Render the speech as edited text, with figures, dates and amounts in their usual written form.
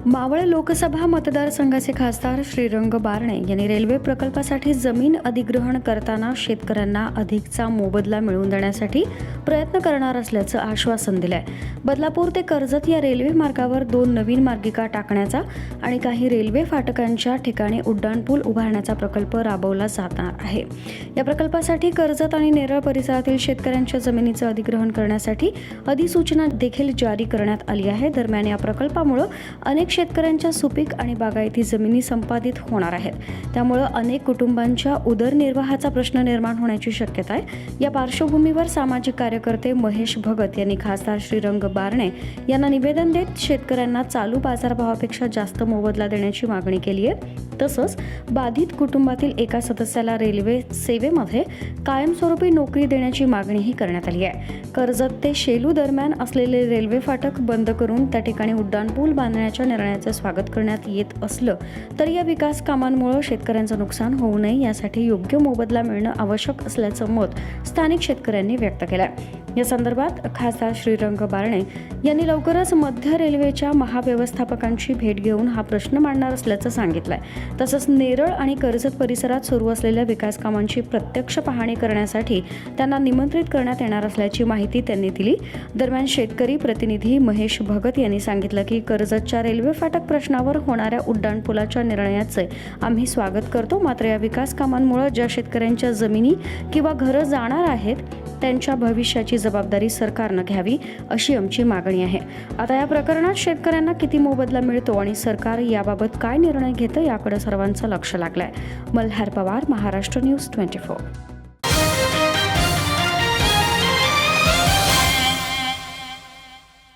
मावळ लोकसभा मतदारसंघाचे खासदार श्रीरंग बारणे यांनी रेल्वे प्रकल्पासाठी जमीन अधिग्रहण करताना शेतकऱ्यांना अधिकचा मोबदला मिळवून देण्यासाठी प्रयत्न करणार असल्याचं आश्वासन दिलंय. बदलापूर ते कर्जत या रेल्वे मार्गावर 2 नवीन मार्गिका टाकण्याचा आणि काही रेल्वे फाटकांच्या ठिकाणी उड्डाणपूल उभारण्याचा प्रकल्प राबवला जाणार आहे. या प्रकल्पासाठी कर्जत आणि नेरळ परिसरातील शेतकऱ्यांच्या जमिनीचं अधिग्रहण करण्यासाठी अधिसूचना देखील जारी करण्यात आली आहे. दरम्यान या प्रकल्पामुळे अनेक शेतकऱ्यांच्या सुपीक आणि बागायती जमिनी संपादित होणार आहेत. त्यामुळे अनेक कुटुंबांच्या उदरनिर्वाहाचा प्रश्न निर्माण होण्याची शक्यता आहे. या पार्श्वभूमीवर सामाजिक कार्यकर्ते महेश भगत यांनी खासदार श्रीरंग बारणे यांना निवेदन देत शेतकऱ्यांना चालू बाजारभावापेक्षा जास्त मोबदला देण्याची मागणी केली आहे. तसंच बाधित कुटुंबातील एका सदस्याला रेल्वे सेवेमध्ये कायमस्वरूपी नोकरी देण्याची मागणीही करण्यात आली आहे. कर्जत ते शेलू दरम्यान असलेले रेल्वे फाटक बंद करून त्या ठिकाणी उड्डाणपूल बांधण्याच्या निर्णयाचे स्वागत करण्यात येत असलं तरी या विकास कामांमुळे शेतकऱ्यांचं नुकसान होऊ नये यासाठी योग्य मोबदला मिळणं आवश्यक असल्याचं मत स्थानिक शेतकऱ्यांनी व्यक्त केलं आहे. या संदर्भात खासदार श्रीरंग बारणे यांनी लवकरच मध्य रेल्वेच्या महाव्यवस्थापकांची भेट घेऊन हा प्रश्न मांडणार असल्याचं सांगितलंय. तसंच नेरळ आणि कर्जत परिसरात सुरू असलेल्या विकास कामांची प्रत्यक्ष पाहणी करण्यासाठी त्यांना निमंत्रित करण्यात येणार असल्याची माहिती त्यांनी दिली. दरम्यान शेतकरी प्रतिनिधी महेश भगत यांनी सांगितलं की कर्जतच्या रेल्वे फाटक प्रश्नावर होणाऱ्या उड्डाणपुलाच्या निर्णयाचे आम्ही स्वागत करतो. मात्र या विकास कामांमुळे ज्या शेतकऱ्यांच्या जमिनी किंवा घरं जाणार आहेत त्यांच्या भविष्याची जबाबदारी सरकारनं घ्यावी अशी आमची मागणी आहे. आता या प्रकरणात शेतकऱ्यांना किती मोबदला मिळतो आणि सरकार याबाबत काय निर्णय घेतं याकडे सर्वांचं लक्ष लागलंय. मल्हार पवार, महाराष्ट्र न्यूज 24.